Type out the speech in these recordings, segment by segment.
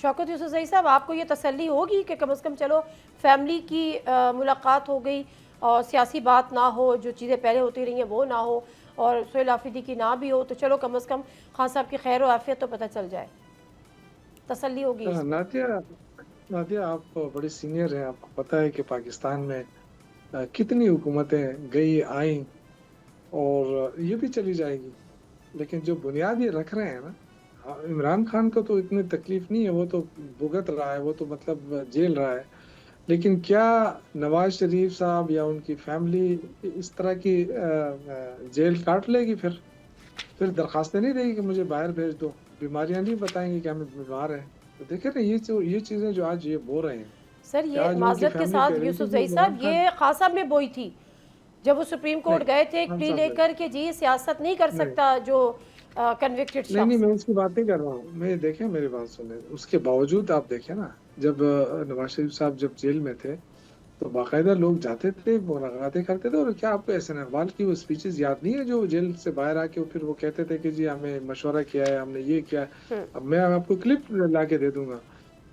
शौकत यूसुफ़ज़ई साहब, आपको ये तसल्ली होगी कि कम से कम चलो फैमिली की मुलाकात हो गई और सियासी बात ना हो, जो चीज़ें पहले होती रही हैं वो ना हो, और सुहेल आफरीदी की ना भी हो, तो चलो कम से कम खान साहब की खैर और आफियत तो पता चल जाए, तसल्ली होगी इस पर। नादिया, नादिया आप बड़ी सीनियर हैं, आपको पता है कि पाकिस्तान में कितनी हुकूमतें गई आई और ये भी चली जाएगी। लेकिन जो बुनियाद ये रख रहे हैं ना, हाँ, इमरान खान को तो इतनी तकलीफ नहीं है, वो तो भुगत रहा है, वो तो मतलब जेल रहा है। लेकिन क्या नवाज शरीफ साहब या उनकी फैमिली इस तरह की जेल काट लेगी? फिर दरखास्तें नहीं देगी कि मुझे बाहर भेज दो, बीमारियां नहीं बताएंगे कि हमें बीमार है। तो देखिए ना, ये चीजें जो आज ये बोल रहे हैं, सर कि ये आज उनकी माजरत के फैमिली कह साथ रही थी कि यूसुफ़ज़ई इमरान साहब, खान। ये खान साहब में बोई थी जब वो सुप्रीम कोर्ट नहीं, गए थे एक खान प्ली साहब नहीं। लेकर के जी सियासत नहीं कर नहीं सकता जो कन्विक्टेड नहीं नहीं, शख्स। मैं उसकी बात नहीं कर रहा हूँ। मैं देखें, मेरी बात सुने, उसके बावजूद आप देखें ना, जब नवाज शरीफ साहब जब जेल में थे, तो बाकायदा लोग जाते थे, मुलाकातें करते थे। और क्या आपको एहसन इकबाल की वो स्पीचेस याद नहीं है, जो जेल से बाहर आके फिर वो कहते थे कि जी हमें मशवरा किया है, हमने ये किया है। अब मैं आपको क्लिप ला के दे दूंगा।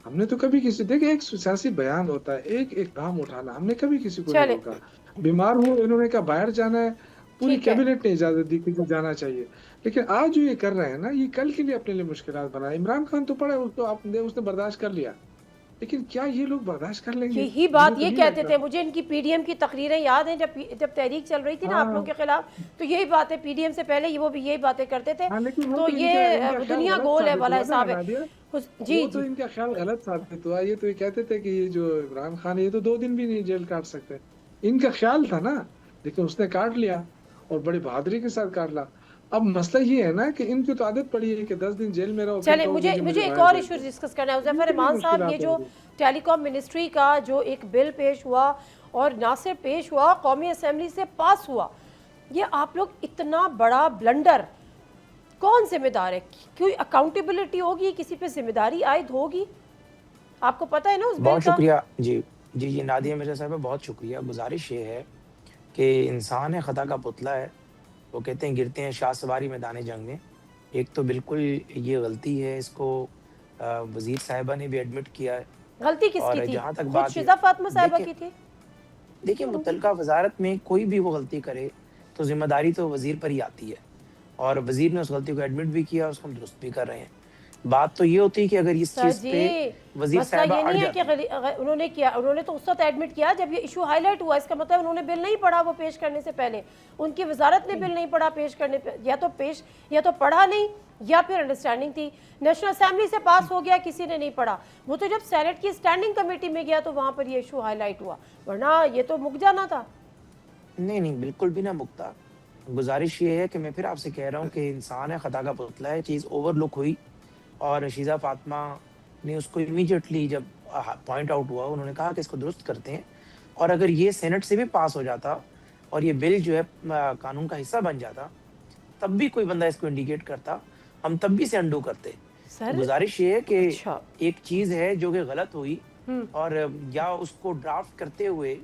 हमने तो कभी किसी, देखिए, एक सियासी बयान होता है, एक एक काम उठाना, हमने कभी किसी को नहीं चले, रोका। बीमार हो, इन्होंने कहा बाहर जाना है, पूरी ठीक है। कैबिनेट ने इजाजत दी कि जाना चाहिए। लेकिन आज जो ये कर रहे हैं ना, ये कल के लिए अपने लिए मुश्किलात बनाए। इमरान खान तो पड़ा है, उसको आपने उसने बर्दाश्त कर लिया। लेकिन क्या ये लोग बर्दाश्त कर लेंगे? यही मुझे बात तो ये नहीं कहते लगता। थे, मुझे इनकी पीडीएम की तकरीरें याद हैं, जब जब तहरीक चल रही थी ना आप लोगों हाँ के खिलाफ, तो यही बातें पीडीएम से पहले ये वो भी यही बातें करते थे। हाँ, लेकिन वो तो तो ये इनका इनका ख्याल दुनिया गलत गोल है साबित वाला हुआ ना, हिसाब है। नादिया। जी वो तो जी। इनका ख्याल गलत साबित हुआ। ये तो ये कहते थे कि ये जो इमरान खान है, ये तो 2 दिन भी नहीं जेल काट सकते। इनका ख्याल था ना, लेकिन उसने काट लिया, और बड़ी बहादुरी के साथ काट ला। अब मसला ये है ना कि इनकी तो आदत पड़ी है कि 10 दिन जेल में रहो, फिर चले, कहोगे मुझे जी मुझे मुझे एक बाहर और भेज इशू दो। डिस्कस करना है, अब मुजफ्फर इनके लिए इमान साहब, ये मुश्किलात जो होंगी। टेलीकॉम मिनिस्ट्री का जो एक बिल पेश हुआ, और ना सिर्फ पेश हुआ, कौमी असम्बली से पास हुआ, ये आप लोग इतना बड़ा ब्लंडर, कौन जिम्मेदार है? कोई अकाउंटेबिलिटी होगी, किसी पे जिम्मेदारी आयद होगी? आपको पता है ना उस बिल बहुत का? शुक्रिया। जी, जी, जी, नादिया मिर्ज़ा साहिबा बहुत शुक्रिया। गुज़ारिश ये है कि इंसान है, ख़ता का पुतला है। वो कहते हैं गिरते हैं शाह सवारी मैदान जंग में। एक तो बिल्कुल ये गलती है, इसको वज़ीर साहिबा ने भी एडमिट किया है। गलती किसकी और थी? जहाँ तक खुद बात ये शिजा फातिमा साहिबा देखिए की थी? देखिए मुतल्लिका वज़ारत में कोई भी वो गलती करे, तो ज़िम्मेदारी तो वज़ीर पर ही आती है। और वज़ीर ने उस गलती को एडमिट भी किया, उसको हम दुरुस्त भी कर रहे हैं। बात तो ये होती है कि अगर इस सर चीज़ जी, पे वज़ीर मसला साहिबा ये अड़ नहीं है कि जाती। उन्होंने किया, उन्होंने तो उस वक्त एडमिट किया जब ये इशू हाईलाइट हुआ। इसका मतलब उन्होंने बिल नहीं पढ़ा वो पेश करने से पहले, उनकी वजारत ने बिल नहीं पढ़ा पेश करने पे, या तो पढ़ा नहीं, या फिर अंडरस्टैंडिंग थी। नेशनल असेंबली से पास हो गया, किसी ने नहीं पढ़ा। वो तो जब सेनेट की स्टैंडिंग कमेटी में गया तो वहां पर ये इशू हाईलाइट हुआ, वरना ये तो मुक जाना था। नहीं, नहीं, बिल्कुल भी ना मुकता। गुज़ारिश ये है कि मैं फिर आपसे कह रहा हूँ कि इंसान है, ख़ता का पुतला है, चीज़ ओवरलुक हुई। और शीज़ा फ़ातिमा ने उसको इमीडिएटली जब पॉइंट आउट हुआ, उन्होंने कहा कि इसको दुरुस्त करते हैं। और अगर ये सेनेट से भी पास हो जाता और ये बिल जो है कानून का हिस्सा बन जाता, तब भी कोई बंदा इसको इंडिकेट करता, हम तब भी इसे अनडू करते। तो सर गुज़ारिश ये है कि अच्छा। एक चीज़ है जो कि गलत हुई, हम्म। और या उसको ड्राफ्ट करते हुए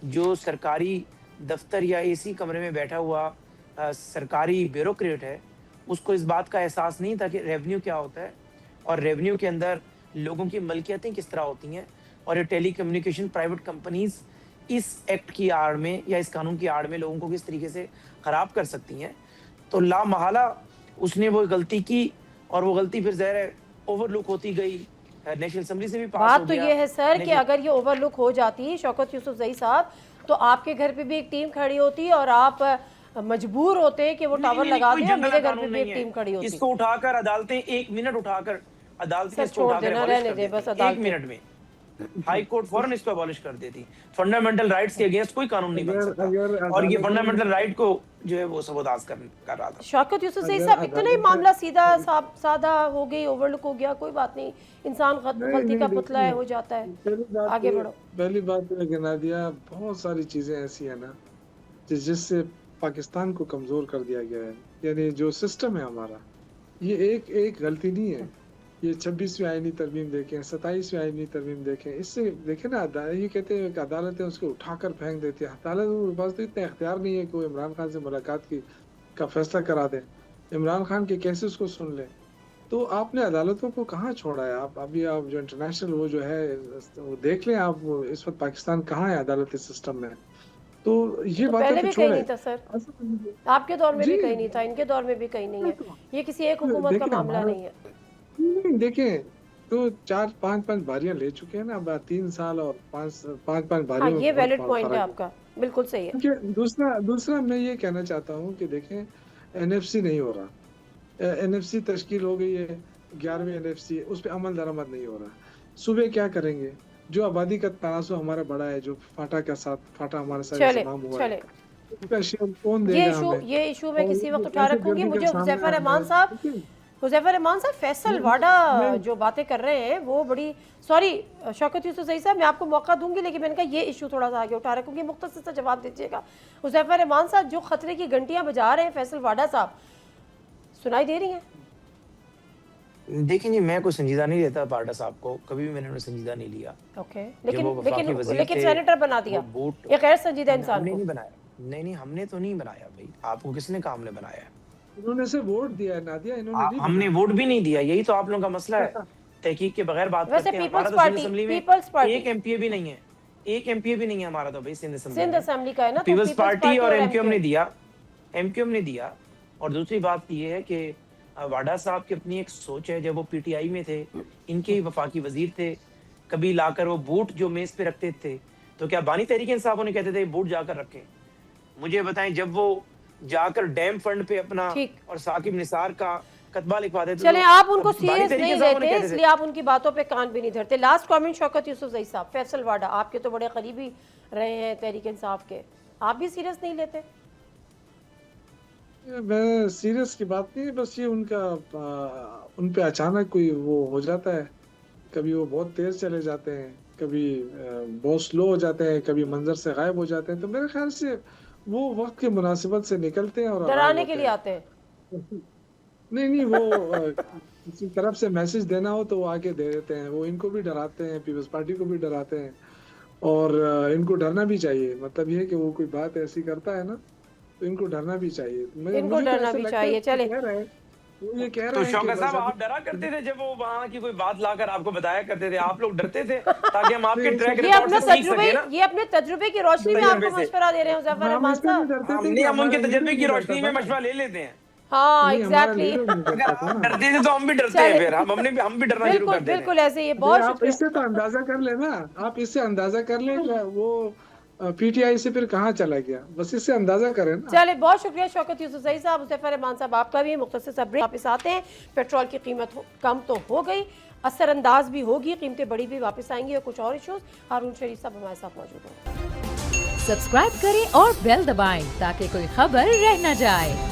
जो सरकारी दफ्तर या एसी कमरे में बैठा हुआ सरकारी ब्यूरोक्रेट है, उसको इस बात का एहसास नहीं था कि रेवेन्यू क्या होता है, और रेवेन्यू के अंदर लोगों की मलकियतें किस तरह होती हैं, और ये टेलीकम्युनिकेशन प्राइवेट कंपनीज़ इस एक्ट की आड़ में या इस कानून की आड़ में लोगों को किस तरीके से खराब कर सकती हैं। तो लामहला उसने वो गलती की, और वो गलती फिर ज़ाहिर है ओवरलुक होती गई। नेशनल असेंबली से भी पास हो बात तो गया। ये है सर कि नेशनल अगर ये ओवरलुक हो जाती शौकत यूसुफ़ज़ई साहब, तो आपके घर पे भी एक टीम खड़ी होती और आप मजबूर होते कि वो नहीं, टावर नहीं, नहीं, लगा कोई दें, और जंग वाला मेरे घर पे कानून भी नहीं एक है। टीम खड़ी होती। इसको उठाकर अदालतें 1 मिनट उठाकर अदालतें सर इसको छोड़ उठाकर देना, एबॉलिश रहने कर दे देती। बस 1 अदालतें। मिनट में हाई कोर्ट फौरन इसको एबॉलिश कर देती। फंडामेंटल राइट्स के अगेंस्ट कोई कानून नहीं बन अगर सकता। अगर और ये अदालतें फंडामेंटल राइट को जो है वो सबोदाज कर रहा था। शौकत यूसुफ़ज़ई अगर साहब, इतना ही अदालतें मामला सीधा सादा हो गई, ओवरलुक हो गया, कोई बात नहीं, इंसान नहीं गलती नहीं, का पुतला है, देखिए, हो जाता है। पहली बात आगे ये बढ़ो। पहली बात ये गिना दिया, बहुत सारी चीजें ऐसी है ना जिससे पाकिस्तान को कमजोर कर दिया गया है। यानी जो सिस्टम है हमारा, ये एक एक गलती नहीं है। ये 26वीं आईनी तरमीम देखें, 27वीं आईनी तरमीम देखें, इससे देखें ना, ये कहते हैं कि अदालतें उसको उठाकर फेंक देती है। अदालत के पास तो इतना इख्तियार नहीं है कि वो इमरान खान से मुलाकात की का फैसला करा दे, इमरान खान के केसेस को सुन ले। तो आपने अदालतों को कहाँ छोड़ा है? आप अभी आप जो इंटरनेशनल वो जो है वो देख लें आप, वो इस वक्त पाकिस्तान कहाँ है अदालती सिस्टम में। तो ये तो बातें पहले तो भी कहीं छोड़े। नहीं था सर, आपके दौर में जी भी कहीं नहीं था, इनके दौर में भी कहीं नहीं है, ये किसी एक हुकूमत का देखिए मामला हमारा नहीं है। नहीं, देखें तो 4-5 बारियां ले चुके हैं ना, अब 3 साल और 5 हाँ, बारियों में ये बहुत वैलिड पॉइंट है फर्क है। आपका, बिल्कुल सही है। देखिए दूसरा दूसरा मैं ये कहना चाहता हूँ कि देखें एनएफसी नहीं हो रहा, एनएफसी तश्कील हो गई है, 11वीं एनएफसी, उस पर अमल दरामद नहीं हो रहा। सूबे क्या करेंगे? जो आबादी का तनासुर हमारा बड़ा है, जो फाटा हमारे साथ चले इंतजाम हुआ है, चले, उसका शेयर कौन देगा हमें? ये इशू मैं और किसी वक्त उठा दहशत रखूंगी। गर्दी मुझे का सामना हुज़ैफा रहमान है, साहब, ठीक है? हुज़ैफा रहमान साहब फैसल वाडा मैं जो बातें कर रहे हैं वो बड़ी, सॉरी शौकत यूसुफ सही साहब, मैं आपको मौका दूंगी, लेकिन मैंने कहा ये इशू थोड़ा सा आगे उठा रखूंगी, मुख्तसर सा जवाब दीजिएगा। हुज़ैफा रहमान साहब जो खतरे की घंटियां बजा रहे हैं फैसल वाडा साहब, सुनाई दे रही हैं? देखिए जी, मैं कोई संजीदा नहीं लेता पारडा साहब को, कभी भी मैंने उन्हें संजीदा नहीं लिया। ओके, जब लेकिन वो वफाकी लेकिन वज़ीर लेकिन थे, सेनेटर बना वो दिया बूट एक गैर संजीदा इंसान हमने को। नहीं बनाया। नहीं, हमने तो नहीं बनाया भई, आपको किसने कहा हमने बनाया है? इन्होंने सिर्फ वोट दिया है नादिया, इन्होंने नहीं हमने बनाया। वोट भी नहीं दिया, यही तो आप लोगों का मसला है। तहकीक के बगैर बात वैसे करते हैं। पीपल्स हमारा तो सिंध पार्टी, असेंबली में पीपल्स पार्टी एक एमपीए भी नहीं है, एक एमपीए भी नहीं है हमारा तो भई सिंध असेंबली सिंध में। असेंबली का है ना, तो पीपल्स पीपल्स पार्टी और एमक्यूएम एमक्यूएम। ने दिया, एमक्यूएम ने दिया। और दूसरी बात ये है कि वाडा साहब की अपनी एक सोच है, जब वो पीटीआई में थे, इनके ही वफाकी वजीर थे, कभी लाकर वो बूट जो मेज पे रखते थे, तो क्या बानी तहरीक इंसाफ उन्हें कहते थे बूट जाकर रखें? मुझे बताएं, जब वो जाकर डैम फंड पे अपना ठीक। और साकिब निसार का कतबा लिखवा देते चले, आप उनको बानी सीरियस तहरीक नहीं इंसाफ उन्हें लेते, कहते थे। इसलिए आप उनकी बातों पे कान भी नहीं धरते। लास्ट कमेंट शौकत यूसुफ जई साहब, फैसल वाडा आपके तो बड़े करीबी रहे हैं तहरीक इंसाफ के, आप भी सीरियस नहीं लेते? मैं सीरियस की बात नहीं, बस ये उनका उन पे अचानक कोई वो हो जाता है, कभी वो बहुत तेज चले जाते हैं, कभी बहुत स्लो हो जाते हैं, कभी मंजर से गायब हो जाते हैं। तो मेरे ख्याल से वो वक्त की मुनासिबत से निकलते हैं और गायब डराने के होते लिए हैं। आते हैं। नहीं वो किसी तरफ से मैसेज देना हो तो वो आके दे देते हैं, वो इनको भी डराते हैं, पीपल्स पार्टी को भी डराते हैं, और इनको डरना भी चाहिए। मतलब ये है कि वो कोई बात ऐसी करता है ना, तो इनको डरना भी चाहिए। इनको मुझे तो डरना ऐसा भी लगता है चाहिए। कि चले, कह रहे हैं, वो ये कह तो रहे हैं कि शौकत बस साहब, अभी आप डरा करते थे जब वो वहां की कोई बात लाकर आपको बताया करते थे, आप लोग डरते थे ताकि हम आपके ट्रैक ये रिकॉर्ड अपने से सीख तजुर्बे, सके ना। ये अपने तजुर्बे की रोशनी में तजुर्बे आपको से मशवरा दे रहे हैं हुज़ैफा हम रहमान इससे नहीं साहब। डरते थे हमने कि हम उनके हमारा तजुर्बे लीडर की नहीं रोशनी डरता में था। मशवरा ले लेते हैं। हाँ नहीं, हमारा एग्जैक्टली, लीडर नहीं अगर डरता था आप ना। डरते थे तो हम भी डरते हैं, चले, फिर हम भी डरना शुरू बिल्कुल कर देते हैं। बिल्कुल ऐसे, ये नहीं, बहुत आप शुक्रिया। इससे तो अंदाजा कर लेना, आप इससे अंदाजा कर ले कि वो पीटीआई से फिर कहाँ चला गया, बस इससे अंदाजा करें ना। चले, बहुत शुक्रिया शौकत यूसुफ जई साहब, हुज़ैफा रहमान साहब आपका भी। मुख्तसर सा ब्रेक, वापस आते हैं। पेट्रोल की कीमत कम तो हो गई, असरअंदाज भी होगी, कीमतें बड़ी भी वापस आएंगी, और कुछ और इशूज़। हारून शरीफ साहब हमारे साथ मौजूद हैं। सब्सक्राइब करें और बेल दबाएं ताकि कोई खबर रह न जाए।